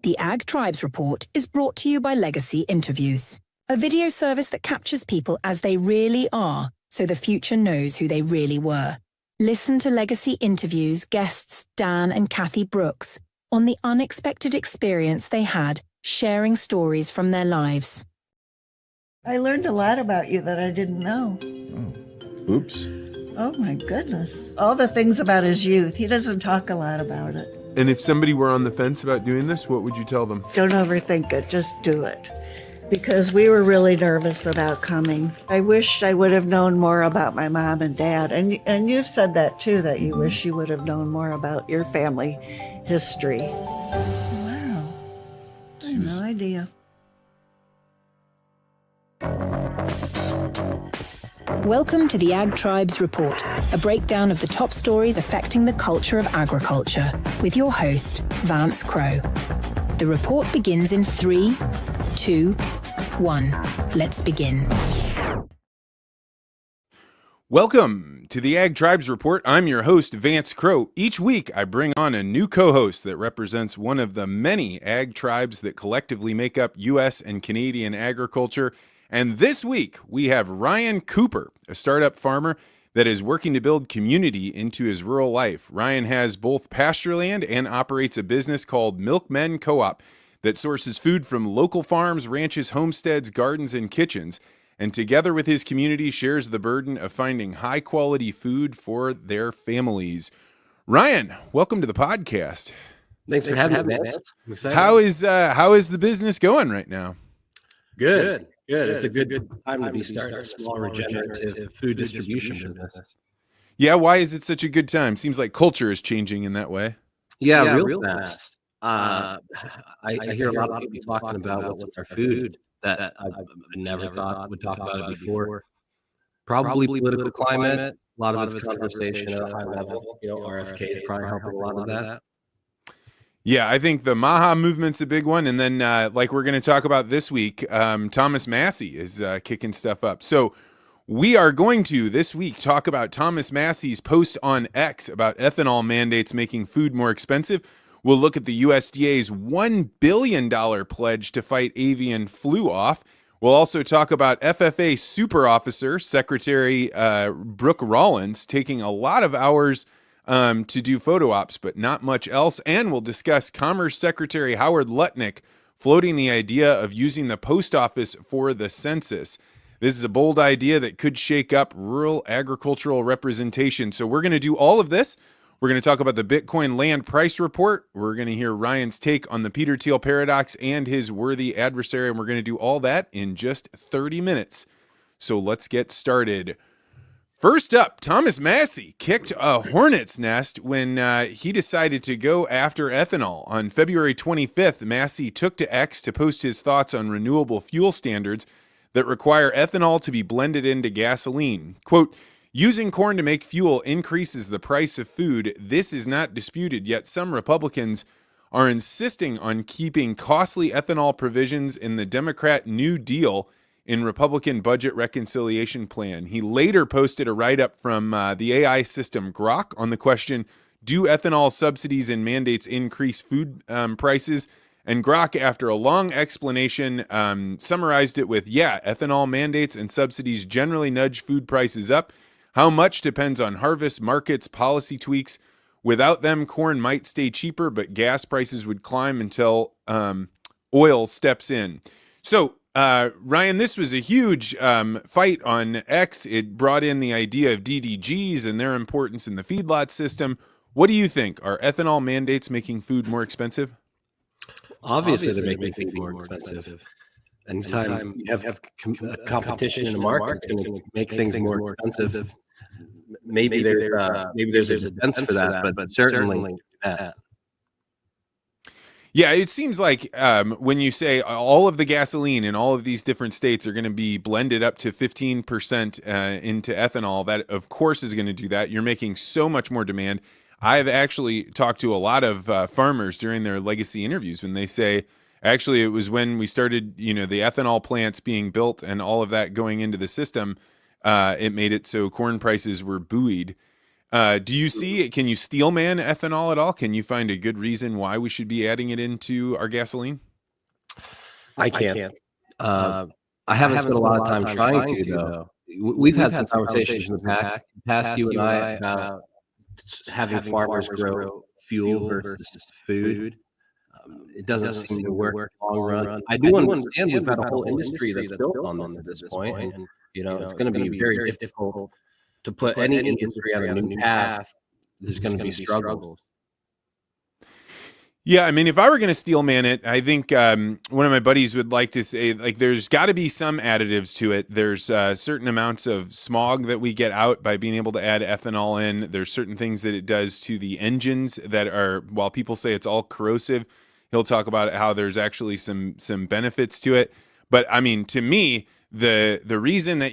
The Ag Tribes Report is brought to you by Legacy Interviews, a video service that captures people as they really are, so the future knows who they really were. Listen to Legacy Interviews guests Dan and Kathy Brooks on the unexpected experience they had sharing stories from their lives. I learned a lot about you that I didn't know. Oh. Oops. Oh my goodness. All the things about his youth. He doesn't talk a lot about it. And if somebody were on the fence about doing this, what would you tell them? Don't overthink it. Just do it. Because we were really nervous about coming. I wished I would have known more about my mom and dad. And you've said that too, that you wish you would have known more about your family history. Wow. I had no idea. Welcome to the Ag Tribes Report, a breakdown of the top stories affecting the culture of agriculture, with your host, Vance Crowe. The report begins in 3, 2, 1. Let's begin. Welcome to the Ag Tribes Report. I'm your host, Vance Crowe. Each week, I bring on a new co-host that represents one of the many ag tribes that collectively make up U.S. and Canadian agriculture. And this week, we have Ryan Cooper, a startup farmer that is working to build community into his rural life. Ryan has both pasture land and operates a business called Milkmen Co-op that sources food from local farms, ranches, homesteads, gardens, and kitchens, and together with his community shares the burden of finding high-quality food for their families. Ryan, welcome to the podcast. Thanks for having me, Vance. I'm excited. How is the business going right now? Good. It's a good time to be starting a small regenerative food distribution business. Yeah, why is it such a good time? Seems like culture is changing in that way. Yeah, real fast. I hear a lot of people talking about what's our food that I never thought would talk about it before. Probably political climate. A lot of it's conversation at a high level. RFK is probably helping a lot of that. Yeah, I think the Maha movement's a big one. And then like we're going to talk about this week, Thomas Massie is kicking stuff up. So we are going to, this week, talk about Thomas Massie's post on X about ethanol mandates making food more expensive. We'll look at the USDA's $1 billion pledge to fight avian flu off. We'll also talk about FFA Super Officer Secretary Brooke Rollins taking a lot of hours to do photo ops, but not much else. And we'll discuss Commerce Secretary Howard Lutnick floating the idea of using the post office for the census. This is a bold idea that could shake up rural agricultural representation. So we're going to do all of this. We're going to talk about the Bitcoin land price report. We're going to hear Ryan's take on the Peter Thiel paradox and his worthy adversary. And we're going to do all that in just 30 minutes. So let's get started. First up, Thomas Massie kicked a hornet's nest when he decided to go after ethanol. On February 25th, Massie took to X to post his thoughts on renewable fuel standards that require ethanol to be blended into gasoline. Quote, using corn to make fuel increases the price of food. This is not disputed, yet some Republicans are insisting on keeping costly ethanol provisions in the Democrat New Deal in Republican budget reconciliation plan. He later posted a write-up from the AI system Grok on the question, do ethanol subsidies and mandates increase food prices? And Grok, after a long explanation, summarized it with, yeah, ethanol mandates and subsidies generally nudge food prices up. How much depends on harvest, markets, policy tweaks. Without them, corn might stay cheaper, but gas prices would climb until oil steps in. So, Ryan, this was a huge fight on X. It brought in the idea of DDGs and their importance in the feedlot system. What do you think? Are ethanol mandates making food more expensive? Obviously, they're making food more expensive. Anytime you have competition in the market, it's going to make things more expensive. Maybe there's a sense for that, but certainly that. Yeah, it seems like when you say all of the gasoline in all of these different states are going to be blended up to 15% into ethanol, that of course is going to do that. You're making so much more demand. I've actually talked to a lot of farmers during their legacy interviews when they say, actually, it was when we started, the ethanol plants being built and all of that going into the system, it made it so corn prices were buoyed. Do you see? Can you steelman ethanol at all? Can you find a good reason why we should be adding it into our gasoline? I can't. I haven't spent a lot of time trying to, though. We've had some conversations in the past, you and I, about having farmers grow fuel versus food. It doesn't seem to work in the long run. I do understand we've got a whole industry that's built on this at this point, and it's going to be very difficult to put any industry on a new path. There's going to be struggles. Yeah, I mean, if I were going to steelman it, I think one of my buddies would like to say, like, there's got to be some additives to it. There's certain amounts of smog that we get out by being able to add ethanol in. There's certain things that it does to the engines that are, while people say it's all corrosive, he'll talk about how there's actually some benefits to it. But I mean, to me, the reason that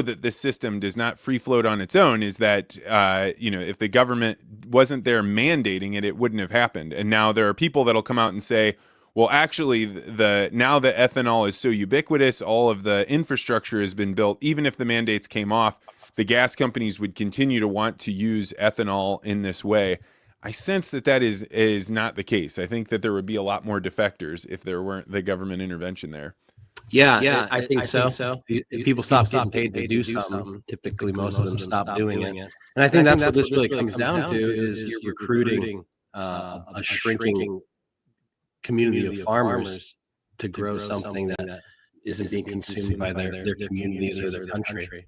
that this system does not free float on its own is that if the government wasn't there mandating it, it wouldn't have happened. And now there are people that'll come out and say, well, actually, now that ethanol is so ubiquitous, all of the infrastructure has been built. Even if the mandates came off, the gas companies would continue to want to use ethanol in this way. I sense that is not the case. I think that there would be a lot more defectors if there weren't the government intervention there. Yeah, I think so. If people stop getting paid to do something, typically most of them stop doing it. And I think that's what this really comes down to, is you're recruiting a shrinking community of farmers to grow something that isn't being consumed by their communities or their country.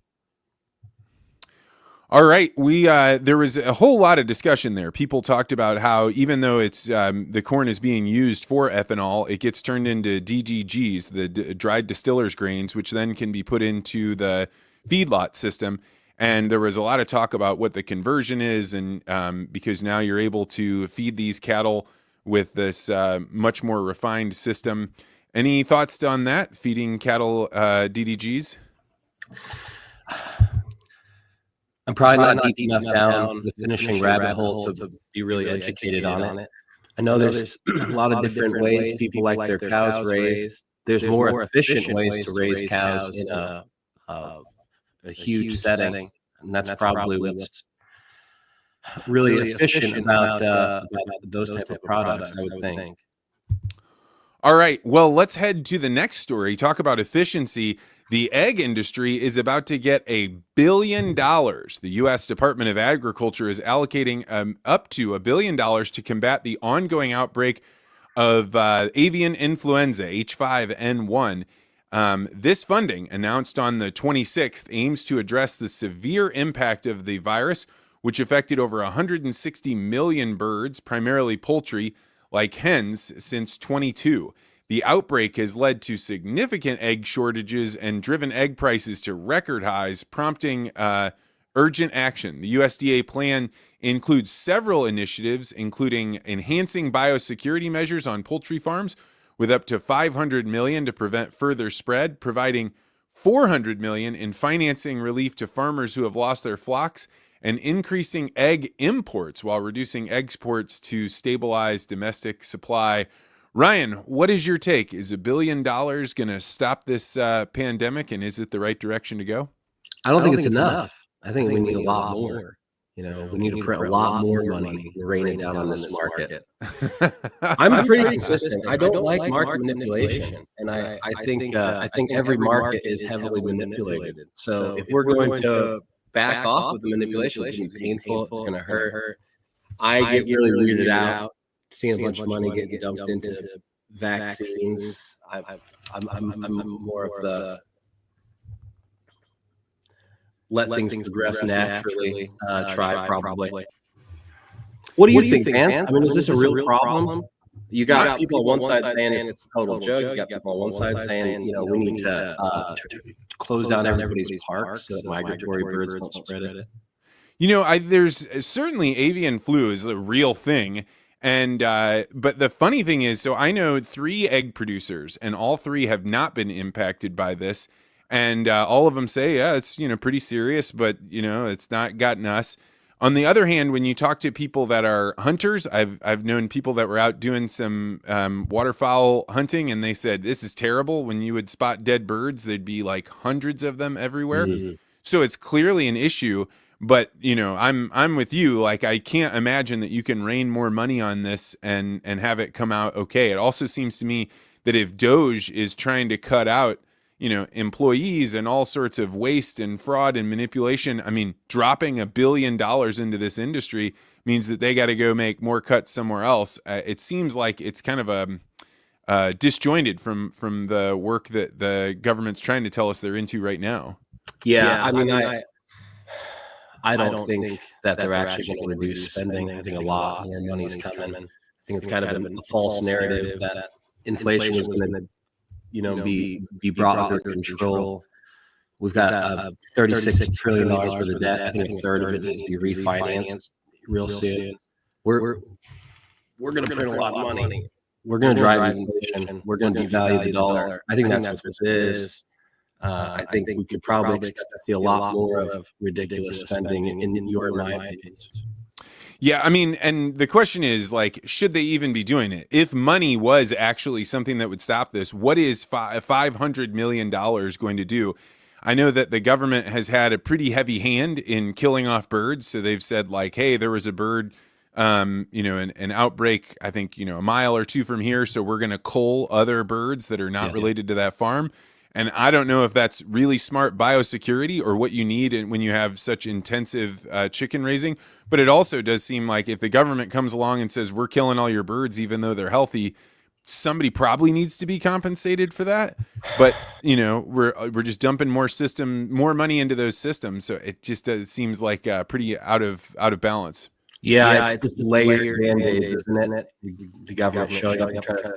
All right, there was a whole lot of discussion there. People talked about how even though it's the corn is being used for ethanol, it gets turned into DDGs, the dried distillers grains, which then can be put into the feedlot system. And there was a lot of talk about what the conversion is, and because now you're able to feed these cattle with this much more refined system. Any thoughts on that, feeding cattle DDGs? I'm probably not deep enough down the finishing rabbit hole to be really educated on it. I know there's a lot of different ways people like their cows raised. There's more efficient ways to raise cows in a huge setting, and that's probably what's really efficient about those type of products, I would think. All right, well, let's head to the next story. Talk about efficiency. The egg industry is about to get $1 billion. The U.S. Department of Agriculture is allocating up to $1 billion to combat the ongoing outbreak of avian influenza, H5N1. This funding, announced on the 26th, aims to address the severe impact of the virus, which affected over 160 million birds, primarily poultry, like hens, since 22. The outbreak has led to significant egg shortages and driven egg prices to record highs, prompting urgent action. The USDA plan includes several initiatives, including enhancing biosecurity measures on poultry farms with up to $500 million to prevent further spread, providing $400 million in financing relief to farmers who have lost their flocks, and increasing egg imports while reducing exports to stabilize domestic supply. Ryan, what is your take? Is $1 billion going to stop this pandemic, and is it the right direction to go? I don't think it's enough. I think we need a lot more. We need to print a lot more money and rain it down on this market. I'm pretty consistent. I don't like market manipulation, and I think every market is heavily manipulated. So if we're going to back off with the manipulation, it's going to be painful. It's going to hurt. I get really weirded out seeing a bunch of money getting dumped into vaccines. I'm more of the let things progress naturally. Try probably. What do you think, Vance? I mean, is this a real problem? You got people on one side saying it's a total joke. You got people on one side saying, we need to close down everybody's parks so that migratory birds don't spread it. There's certainly avian flu is a real thing. And but the funny thing is, so I know 3 egg producers, and all 3 have not been impacted by this. And all of them say, yeah, it's pretty serious, but it's not gotten us. On the other hand, when you talk to people that are hunters, I've known people that were out doing some waterfowl hunting, and they said this is terrible. When you would spot dead birds, there'd be like hundreds of them everywhere. Mm-hmm. So it's clearly an issue. But I'm with you. Like, I can't imagine that you can rain more money on this and have it come out okay. It also seems to me that if Doge is trying to cut out employees and all sorts of waste and fraud and manipulation, I mean, dropping $1 billion into this industry means that they got to go make more cuts somewhere else. It seems like it's kind of disjointed from the work that the government's trying to tell us they're into right now. Yeah, I mean, I don't think that they're actually going to reduce spending. I think a lot more money is coming. I think it's kind of a false narrative that inflation is going to be brought under control. We've got $36 trillion worth of debt. I think a third of it needs to be refinanced real soon. We're going to print a lot of money. We're going to drive inflation. We're going to devalue the dollar. I think that's what this is. I think we could probably expect to see a lot more of ridiculous spending in your and my opinions. Yeah, I mean, and the question is, like, should they even be doing it? If money was actually something that would stop this, what is $500 million going to do? I know that the government has had a pretty heavy hand in killing off birds. So they've said, like, hey, there was a bird, an outbreak, I think, a mile or two from here. So we're going to cull other birds that are not related to that farm. And I don't know if that's really smart biosecurity or what you need when you have such intensive chicken raising. But it also does seem like if the government comes along and says, we're killing all your birds, even though they're healthy, somebody probably needs to be compensated for that. But, we're just dumping more money into those systems. So it just seems like pretty out of balance. Yeah, it's just layered Band-Aid, isn't it? The government showing up and trying to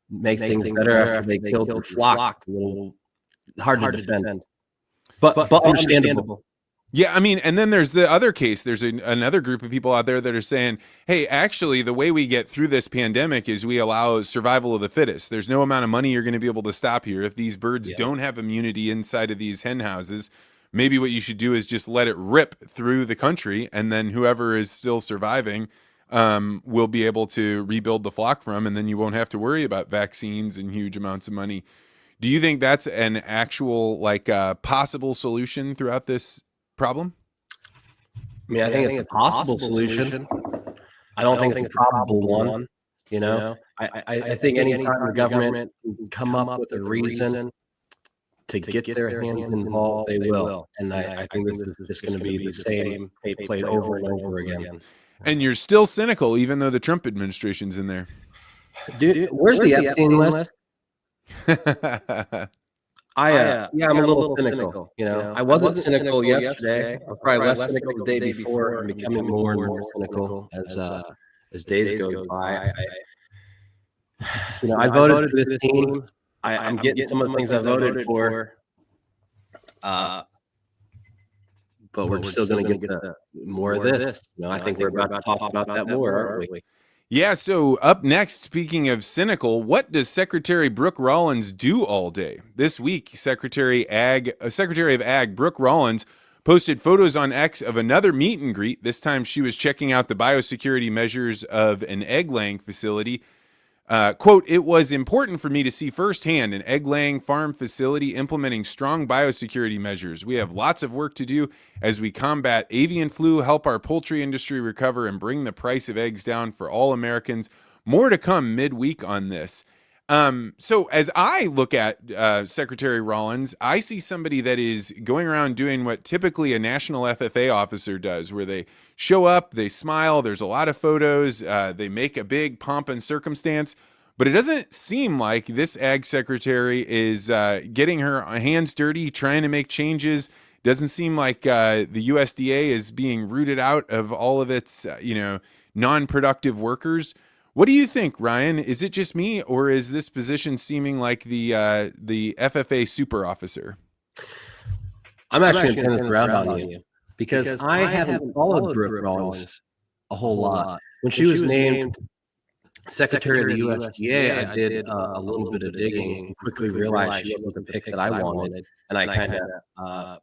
make things better after they killed their flock. A little hard to defend, but understandable. Yeah, I mean, and then there's the other case. There's another group of people out there that are saying, hey, actually, the way we get through this pandemic is we allow survival of the fittest. There's no amount of money you're going to be able to stop here. If these birds don't have immunity inside of these hen houses, maybe what you should do is just let it rip through the country, and then whoever is still surviving will be able to rebuild the flock from, and then you won't have to worry about vaccines and huge amounts of money. Do you think that's an actual possible solution throughout this problem? I mean, I think it's a possible solution. I don't think it's a probable one. I think anytime the government can come up with a reason to get their hands involved, they will. And I think this is just going to be the same tape played over and over again. And you're still cynical, even though the Trump administration's in there. Dude, where's the Epstein list? I'm a little cynical. I wasn't cynical yesterday. I was probably less cynical the day before. I'm becoming more and more cynical as days go by. I voted for this team. I'm getting some of the things I voted for. But we're still going to get more of this. I think we're about to talk about that more, aren't we? Yeah, so up next, speaking of cynical, what does Secretary Brooke Rollins do all day? This week, Secretary of Ag Brooke Rollins posted photos on X of another meet and greet. This time she was checking out the biosecurity measures of an egg-laying facility. Quote, "It was important for me to see firsthand an egg-laying farm facility implementing strong biosecurity measures. We have lots of work to do as we combat avian flu, help our poultry industry recover, and bring the price of eggs down for all Americans. More to come midweek on this." So as I look at Secretary Rollins, I see somebody that is going around doing what typically a national FFA officer does, where they show up, they smile, there's a lot of photos, they make a big pomp and circumstance, but it doesn't seem like this ag secretary is getting her hands dirty, trying to make changes. Doesn't seem like the USDA is being rooted out of all of its, non-productive workers. What do you think, Ryan? Is it just me, or is this position seeming like the FFA super officer? I'm actually going to turn this around on you because I haven't followed Brooke Rollins a whole lot. When she was named Secretary of the USDA, I did a little bit of digging and quickly realized she wasn't the pick that I wanted, and I kind of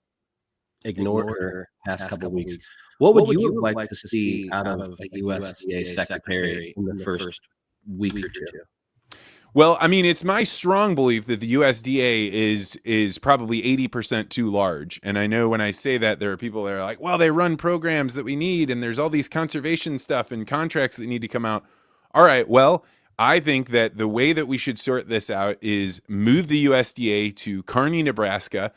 ignored her past couple of weeks. What would you like to see out of a USDA secretary in the first week or two? Well, I mean, it's my strong belief that the USDA is probably 80% too large. And I know when I say that, there are people that are like, well, they run programs that we need, and there's all these conservation stuff and contracts that need to come out. All right, well, I think that the way that we should sort this out is move the USDA to Kearney, Nebraska,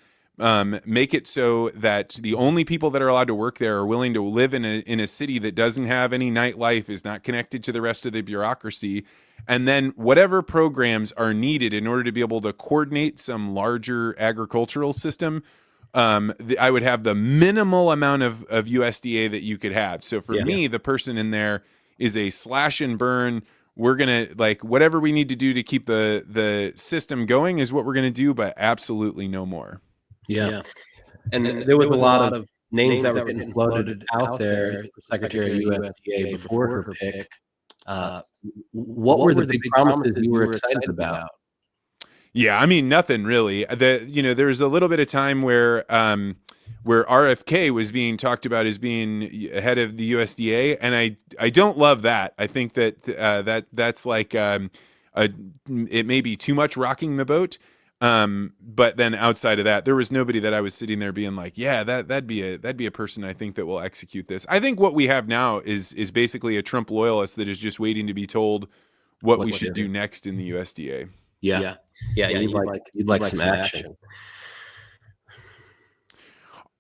make it so that the only people that are allowed to work there are willing to live in a city that doesn't have any nightlife, is not connected to the rest of the bureaucracy. And then whatever programs are needed in order to be able to coordinate some larger agricultural system, I would have the minimal amount of USDA that you could have. So for me, the person in there is a slash and burn. We're going to, like, whatever we need to do to keep the system going is what we're going to do, but absolutely no more. Yeah. And there was a lot of names that were getting floated out there for Secretary of USDA before her pick. What were the big promises you were excited about? Yeah, I mean, nothing really. There's a little bit of time where RFK was being talked about as being head of the USDA, and I don't love that. I think that that's like it may be too much rocking the boat. But then outside of that, there was nobody that I was sitting there being like, yeah, that'd be a person I think that will execute this. I think what we have now is basically a Trump loyalist that is just waiting to be told what we should do next in the USDA. Yeah. You'd like some action.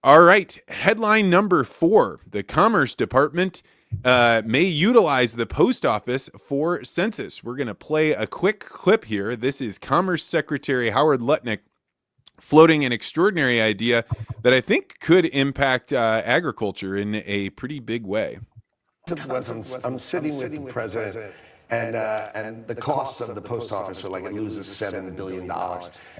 All right. Headline number 4, the Commerce Department may utilize the post office for census. We're going to play a quick clip here. This is Commerce Secretary Howard Lutnick floating an extraordinary idea that I think could impact agriculture in a pretty big way. I'm sitting with the president, and the costs of the post office are like it loses $7 billion.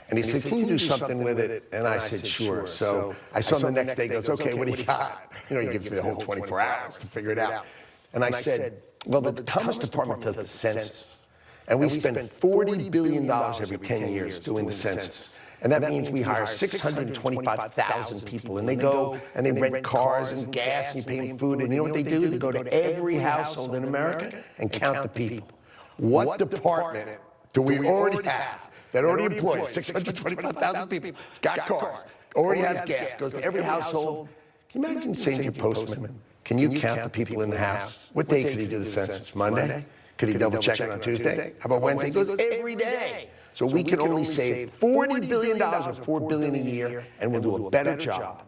And he said, can you do something with it? And I said, sure. So I saw him the next day, he goes, okay, what do you got? He gives me the whole 24 hours to figure it out. And I said, well, the Commerce Department does the census. And we spend $40 billion every 10 years doing the census. And that means we hire 625,000 people, and they go and they rent cars and gas, and you pay them food, and you know what they do? They go to every household in America and count the people. What department do we already have that already employs 625,000 people? It's got cars, already has gas, goes to every household. Can you imagine saying to your postman, can you count the people in the house? What day could he do the census? Monday? Could he double check it on Tuesday? How about Wednesday? He goes every day. So we can only save $40 billion or $4 billion a year, and we'll do a better job.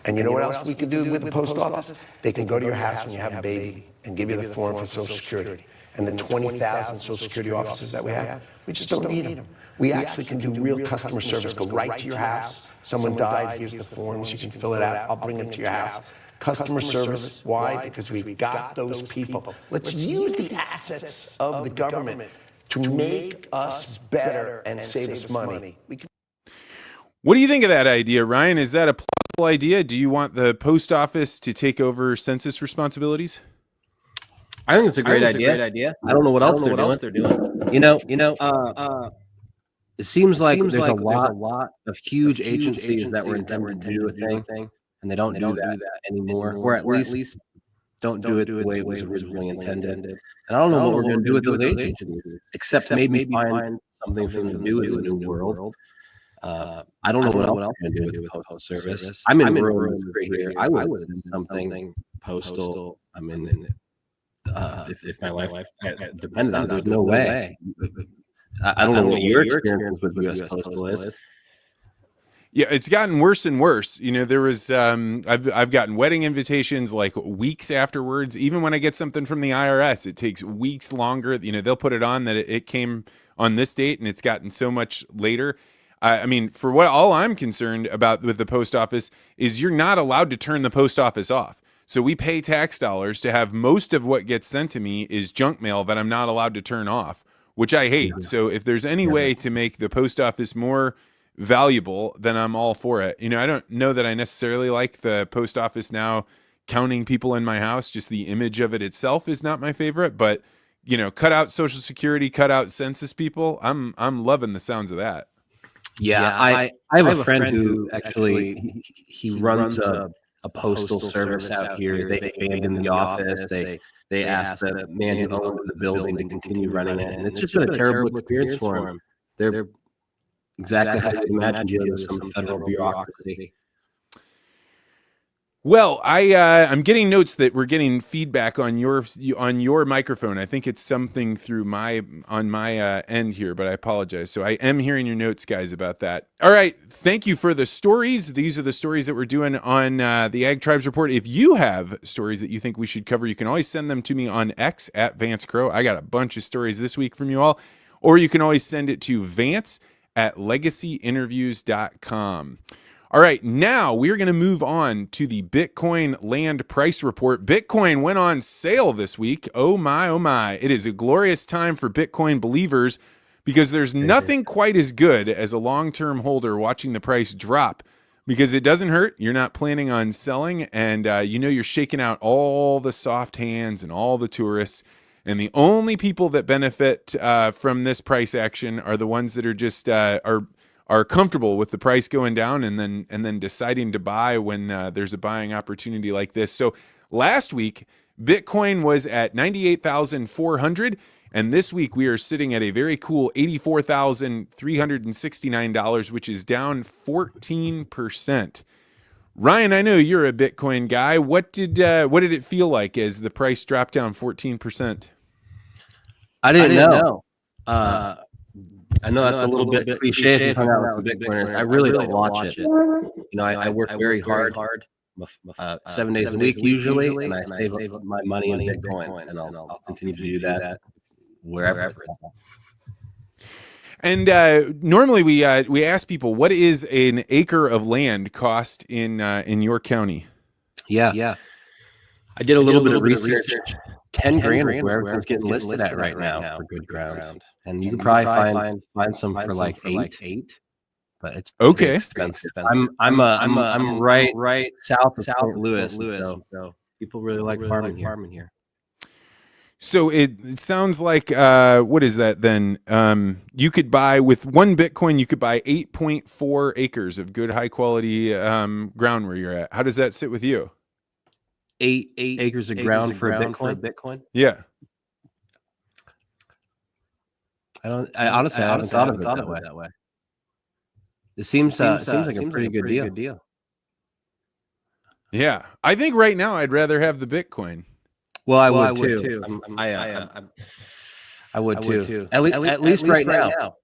And you know what else we can do with the post office? They can go to your house when you have a baby and give you the form for Social Security. And the 20,000 Social Security offices that we have, we just don't need them. We actually can do real customer service. Go right to your house. Someone died, here's the forms, you can fill it out. I'll bring them to your house. Customer service, why? Because we've got those people. Let's use the assets of the government to make us better and save us money. What do you think of that idea, Ryan? Is that a plausible idea? Do you want the post office to take over census responsibilities? I think it's a great idea. I don't know what else they're doing. It seems like there's a lot of huge agencies that were intended to do a thing, and they don't do that anymore, or at least don't do it the way it was originally intended. And I don't know what we're going to do with those agencies, except maybe find something for them to do in the new world. I don't know what else we're going to do with the Postal Service. I'm in rural here. I would send something Postal. I mean, if my life depended on it, there's no way. I don't know what your experience with U.S. Postal is. Yeah, it's gotten worse and worse. There was I've gotten wedding invitations like weeks afterwards. Even when I get something from the IRS, it takes weeks longer. They'll put it on that it came on this date, and it's gotten so much later. I mean, for what all I'm concerned about with the post office is you're not allowed to turn the post office off. So we pay tax dollars to have most of what gets sent to me is junk mail that I'm not allowed to turn off, which I hate. So if there's any way to make the post office more valuable, then I'm all for it. I don't know that I necessarily like the post office now counting people in my house. Just the image of it itself is not my favorite, but cut out Social Security, cut out census people. I'm loving the sounds of that. Yeah, I have a friend who actually he runs a postal service out here. They abandoned the office. They they asked the man who owned the building to continue running it, and it's just been a terrible experience for him. They're exactly how you imagine dealing with some federal bureaucracy. Well, I'm getting notes that we're getting feedback on your microphone. I think it's something through my end here, but I apologize. So I am hearing your notes, guys, about that. All right, thank you for the stories. These are the stories that we're doing on the Ag Tribes Report. If you have stories that you think we should cover, you can always send them to me on X at Vance Crow. I got a bunch of stories this week from you all, or you can always send it to Vance@legacyinterviews.com. All right, now we're going to move on to the Bitcoin land price report. Bitcoin went on sale this week. Oh my, oh my. It is a glorious time for Bitcoin believers because there's nothing quite as good as a long-term holder watching the price drop because it doesn't hurt. You're not planning on selling, and you're shaking out all the soft hands and all the tourists. And the only people that benefit from this price action are the ones that are just are comfortable with the price going down and then deciding to buy when there's a buying opportunity like this. So last week, Bitcoin was at 98,400, and this week we are sitting at a very cool $84,369, which is down 14%. Ryan, I know you're a Bitcoin guy. What did it feel like as the price dropped down 14%? I didn't know. I know that's a little bit cliche if you hung out with Bitcoiners. I really don't watch it. I work very hard, 7 days a week usually, and I save up my money in Bitcoin, and I'll continue to do that wherever it's at. And normally we ask people, what is an acre of land cost in your county? Yeah. I did a little bit of research. 10 grand is where everything's getting listed at right now for good ground. And you can probably find some for like eight, but it's okay. Expensive. I'm right south of St. Louis, so people really like farming here. So it sounds like what is that then? You could buy with one Bitcoin, you could buy 8.4 acres of good high quality ground where you're at. How does that sit with you? 8 acres of ground for a Bitcoin? Yeah. I honestly haven't thought of it that way. It seems like a pretty good deal. Yeah. I think right now I'd rather have the Bitcoin. Well, I would too. I would too. At least right now.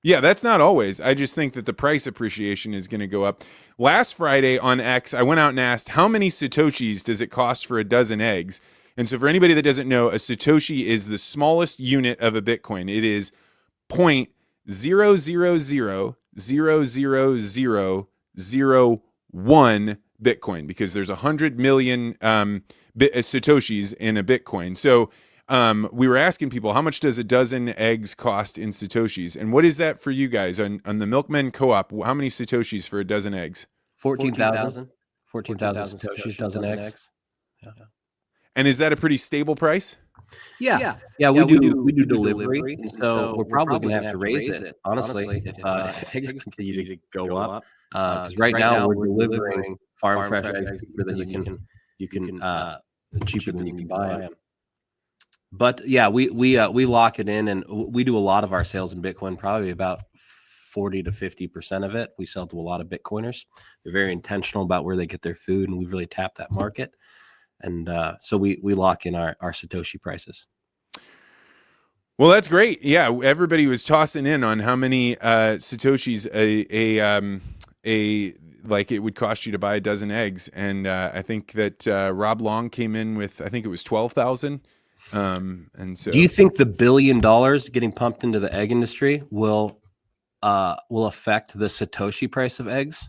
Yeah, that's not always. I just think that the price appreciation is going to go up. Last Friday on X, I went out and asked, how many Satoshis does it cost for a dozen eggs? And so for anybody that doesn't know, a Satoshi is the smallest unit of a Bitcoin. It is 0.0000001 Bitcoin because there's 100 million Satoshis in a Bitcoin. So we were asking people, how much does a dozen eggs cost in Satoshis? And what is that for you guys on the Milkmen Co-op? How many Satoshis for a dozen eggs? 14,000 Satoshis, dozen eggs. Yeah. And is that a pretty stable price? Yeah. We do delivery, and so we're probably going to have to raise it, honestly, if eggs continue to go up. Because right now we're delivering farm fresh eggs cheaper than you can cheaper than you can buy them. But yeah, we lock it in, and we do a lot of our sales in Bitcoin. Probably about 40 to 50% of it we sell to a lot of Bitcoiners. They're very intentional about where they get their food, and we've really tapped that market. And so we lock in our Satoshi prices. Well, that's great. Yeah, everybody was tossing in on how many Satoshis like it would cost you to buy a dozen eggs, and I think that Rob Long came in with, I think it was 12,000. And so, do you think the $1 billion getting pumped into the egg industry will affect the Satoshi price of eggs?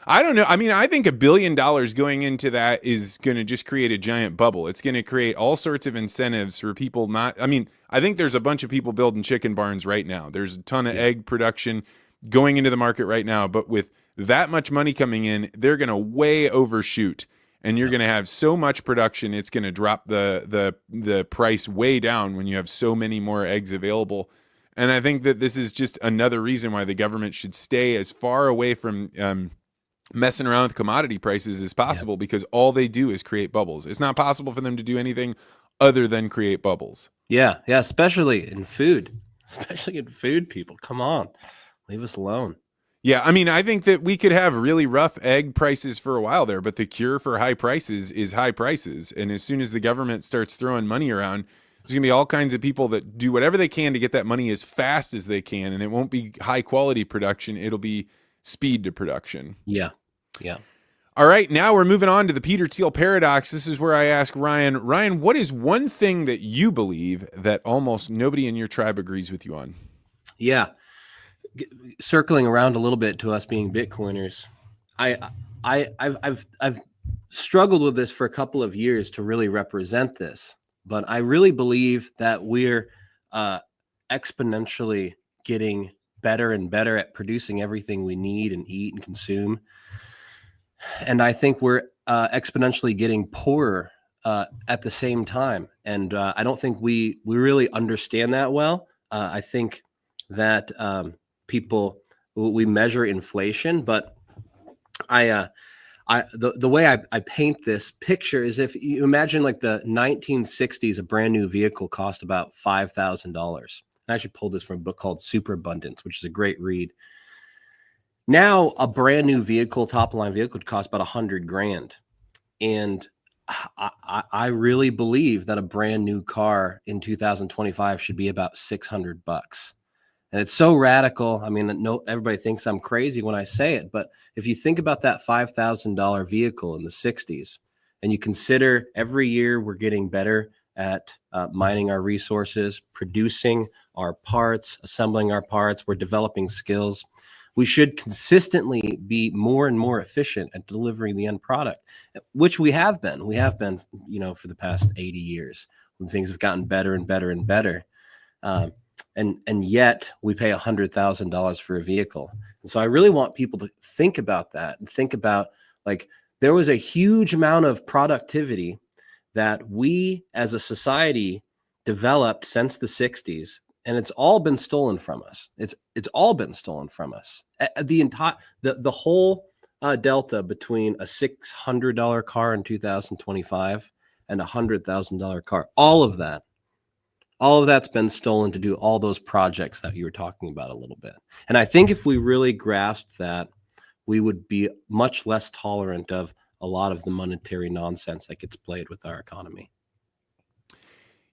I don't know. I mean, I think $1 billion going into that is going to just create a giant bubble. It's going to create all sorts of incentives for people not. I mean, I think there's a bunch of people building chicken barns right now. There's a ton of egg production going into the market right now. But with that much money coming in, they're going to way overshoot. And you're going to have so much production, it's going to drop the price way down when you have so many more eggs available. And I think that this is just another reason why the government should stay as far away from messing around with commodity prices is possible because all they do is create bubbles. It's not possible for them to do anything other than create bubbles. Yeah, especially in food. Especially in food, people. Come on. Leave us alone. Yeah, I mean, I think that we could have really rough egg prices for a while there, but the cure for high prices is high prices. And as soon as the government starts throwing money around, there's going to be all kinds of people that do whatever they can to get that money as fast as they can. And it won't be high quality production. It'll be speed to production. Yeah. All right, now we're moving on to the Peter Thiel paradox. This is where I ask Ryan, what is one thing that you believe that almost nobody in your tribe agrees with you on? Yeah. Circling around a little bit to us being Bitcoiners, I've struggled with this for a couple of years to really represent this, but I really believe that we're exponentially getting better and better at producing everything we need and eat and consume. And I think we're exponentially getting poorer at the same time. And I don't think we really understand that well. I think that we measure inflation, but the way I paint this picture is if you imagine like the 1960s, a brand new vehicle cost about $5,000. I actually pulled this from a book called Superabundance, which is a great read. Now a brand new vehicle, top line vehicle, would cost about $100,000. And I really believe that a brand new car in 2025 should be about $600. And it's so radical. I mean, no, everybody thinks I'm crazy when I say it, but if you think about that $5,000 vehicle in the 60s, and you consider every year we're getting better at mining our resources, producing our parts, assembling our parts, we're developing skills. We should consistently be more and more efficient at delivering the end product, which we have been. We have been, for the past 80 years when things have gotten better and better and better. And yet we pay $100,000 for a vehicle. And so I really want people to think about that and think about, like, there was a huge amount of productivity that we as a society developed since the 60s. And it's all been stolen from us. It's all been stolen from us. The whole delta between a $600 car in 2025 and a $100,000 car, all of that's been stolen to do all those projects that you were talking about a little bit. And I think if we really grasped that, we would be much less tolerant of a lot of the monetary nonsense that gets played with our economy.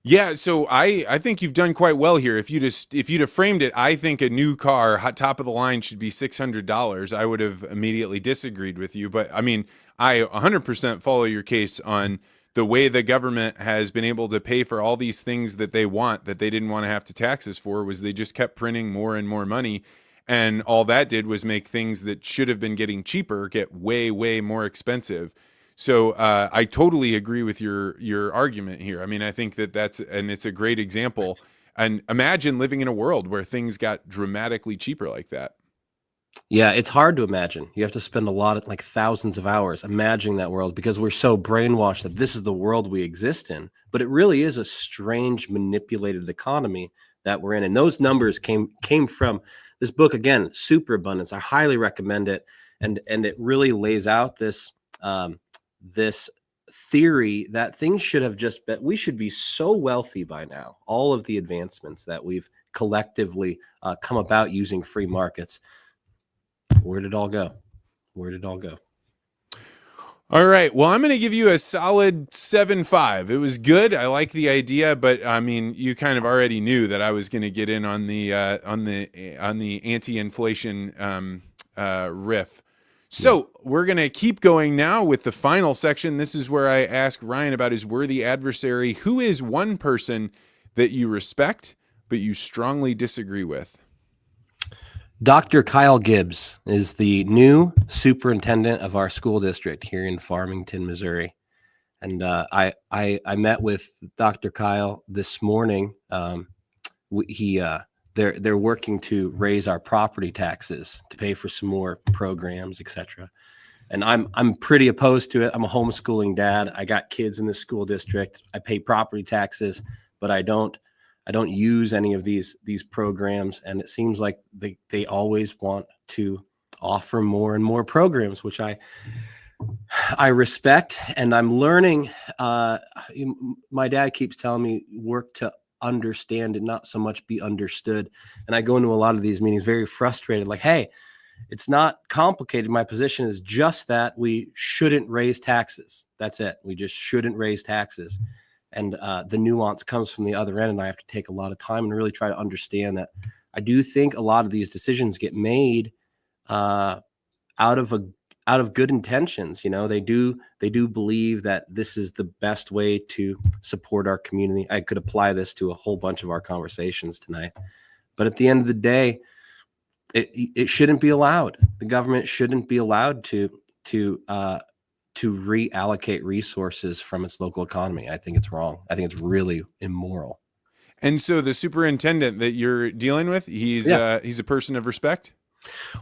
Yeah, so I think you've done quite well here. If you'd have framed it, I think a new car, top of the line, should be $600. I would have immediately disagreed with you. But I mean, I 100% follow your case on the way the government has been able to pay for all these things that they want, that they didn't want to have to tax us for, was they just kept printing more and more money. And all that did was make things that should have been getting cheaper get way, way more expensive. So I totally agree with your argument here. I mean, I think it's a great example. And imagine living in a world where things got dramatically cheaper like that. Yeah, it's hard to imagine. You have to spend a lot of, like, thousands of hours imagining that world because we're so brainwashed that this is the world we exist in. But it really is a strange, manipulated economy that we're in. And those numbers came from this book, again, Superabundance. I highly recommend it. And it really lays out this theory that things should have just been, we should be so wealthy by now. All of the advancements that we've collectively come about using free markets. Where did it all go? All right. Well, I'm going to give you a solid 7.5. It was good. I like the idea, but I mean, you kind of already knew that I was going to get in on the anti-inflation riff. So we're going to keep going now with the final section. This is where I ask Ryan about his worthy adversary. Who is one person that you respect, but you strongly disagree with? Dr. Kyle Gibbs is the new superintendent of our school district here in Farmington, Missouri. And I met with Dr. Kyle this morning. They're working to raise our property taxes to pay for some more programs, etc. And I'm pretty opposed to it. I'm a homeschooling dad. I got kids in the school district. I pay property taxes, but I don't use any of these programs. And it seems like they always want to offer more and more programs, which I respect, and I'm learning. My dad keeps telling me work to understand and not so much be understood. And I go into a lot of these meetings very frustrated, like, hey, it's not complicated. My position is just that we shouldn't raise taxes. That's it. We just shouldn't raise taxes. And the nuance comes from the other end, and I have to take a lot of time and really try to understand that. I do think a lot of these decisions get made out of good intentions. You know, they do believe that this is the best way to support our community. I could apply this to a whole bunch of our conversations tonight, but at the end of the day, it shouldn't be allowed. The government shouldn't be allowed to reallocate resources from its local economy. I think it's wrong. I think it's really immoral. And so the superintendent that you're dealing with, he's a person of respect?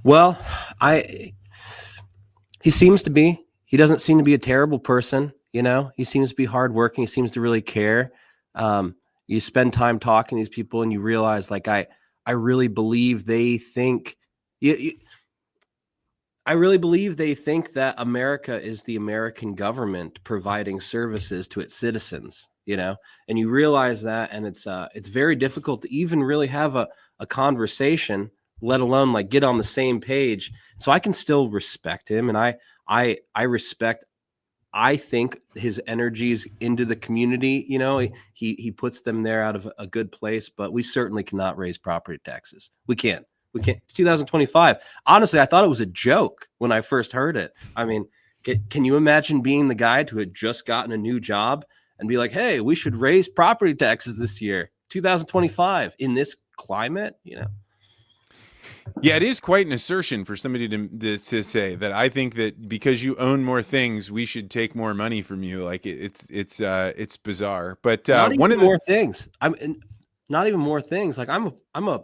Well, he seems to be. He doesn't seem to be a terrible person. You know, he seems to be hardworking. He seems to really care. You spend time talking to these people and you realize, like, I really believe they think I really believe they think that America is the American government providing services to its citizens, you know, and you realize that, and it's very difficult to even really have a conversation, let alone like get on the same page. So I can still respect him, and I respect, I think, his energies into the community. You know, he puts them there out of a good place, but we certainly cannot raise property taxes. We can't. It's 2025. Honestly, I thought it was a joke when I first heard it. I mean, can you imagine being the guy who had just gotten a new job and be like, hey, we should raise property taxes this year, 2025, in this climate, you know? Yeah, it is quite an assertion for somebody to say that. I think that because you own more things, we should take more money from you. Like it's bizarre. But one of the more things. Not even more things. Like I'm a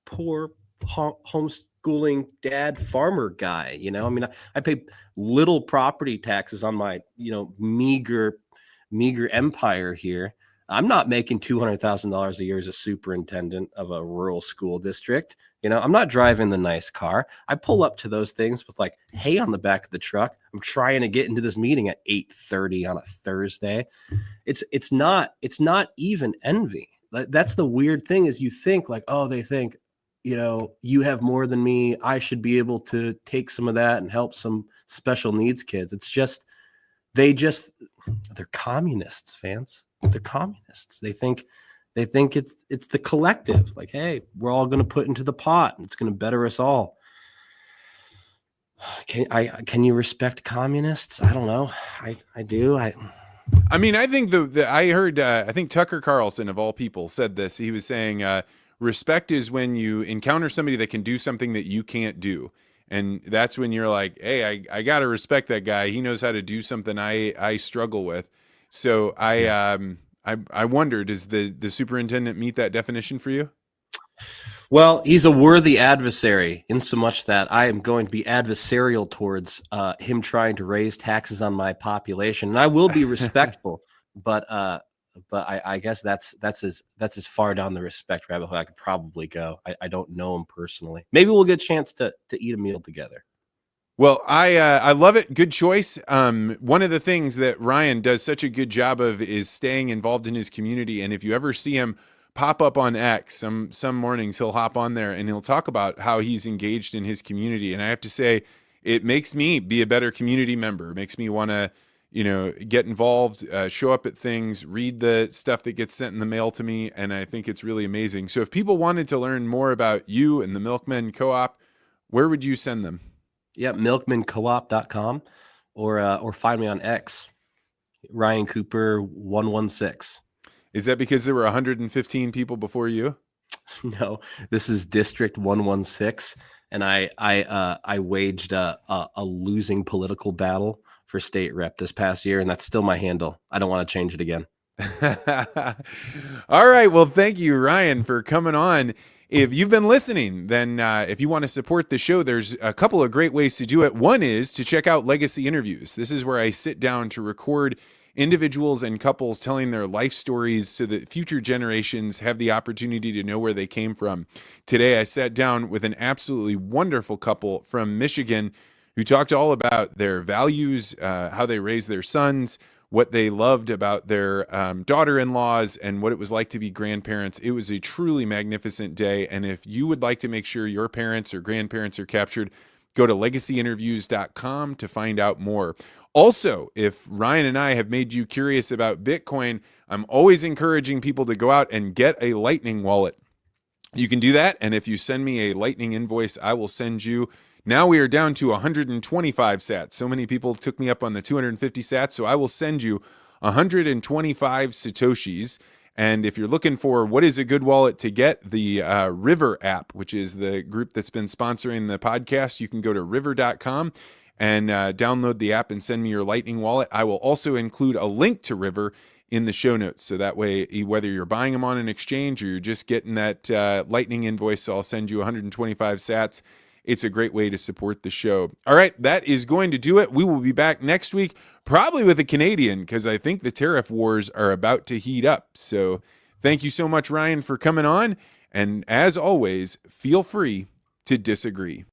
poor homeschooling dad farmer guy. You know, I mean, I pay little property taxes on my, you know, meager empire here. I'm not making $200,000 a year as a superintendent of a rural school district. You know, I'm not driving the nice car. I pull up to those things with like hay on the back of the truck. I'm trying to get into this meeting at 8:30 on a Thursday. It's not even envy. That's the weird thing, is you think like, oh, they think, you know, you have more than me. I should be able to take some of that and help some special needs kids. It's just, they're communists, Vance. They're communists. They think it's the collective. Like, hey, we're all going to put into the pot and it's going to better us all. Can you respect communists? I don't know. I do. I mean, I think I heard, I think Tucker Carlson of all people said this. He was saying, respect is when you encounter somebody that can do something that you can't do. And that's when you're like, hey, I got to respect that guy. He knows how to do something I struggle with. So I wondered, does the superintendent meet that definition for you? Well, he's a worthy adversary, in so much that I am going to be adversarial towards him trying to raise taxes on my population, and I will be respectful. But I guess that's as far down the respect rabbit hole I could probably go. I don't know him personally. Maybe we'll get a chance to eat a meal together. Well, I love it. Good choice. One of the things that Ryan does such a good job of is staying involved in his community. And if you ever see him pop up on X, some mornings he'll hop on there and he'll talk about how he's engaged in his community. And I have to say, it makes me be a better community member. It makes me want to, you know, get involved, show up at things, read the stuff that gets sent in the mail to me. And I think it's really amazing. So if people wanted to learn more about you and the Milkmen Co-op, where would you send them? Yeah, milkmancoop.com or find me on X, Ryan Cooper 116. Is that because there were 115 people before you? No, this is District 116, and I waged a losing political battle for state rep this past year, and that's still my handle. I don't want to change it again. All right. Well, thank you, Ryan, for coming on. If you've been listening, then if you want to support the show, there's a couple of great ways to do it. One is to check out Legacy Interviews. This is where I sit down to record individuals and couples telling their life stories so that future generations have the opportunity to know where they came from. Today, I sat down with an absolutely wonderful couple from Michigan who talked all about their values, how they raised their sons, what they loved about their daughter-in-laws, and what it was like to be grandparents. It was a truly magnificent day. And if you would like to make sure your parents or grandparents are captured, go to legacyinterviews.com to find out more. Also, if Ryan and I have made you curious about Bitcoin, I'm always encouraging people to go out and get a Lightning wallet. You can do that, and if you send me a Lightning invoice, I will send you. Now we are down to 125 sats. So many people took me up on the 250 sats, so I will send you 125 Satoshis. And if you're looking for what is a good wallet to get, the River app, which is the group that's been sponsoring the podcast, you can go to river.com and download the app and send me your Lightning wallet. I will also include a link to River in the show notes. So that way, whether you're buying them on an exchange or you're just getting that Lightning invoice, so I'll send you 125 sats. It's a great way to support the show. All right, that is going to do it. We will be back next week, probably with a Canadian, because I think the tariff wars are about to heat up. So thank you so much, Ryan, for coming on. And as always, feel free to disagree.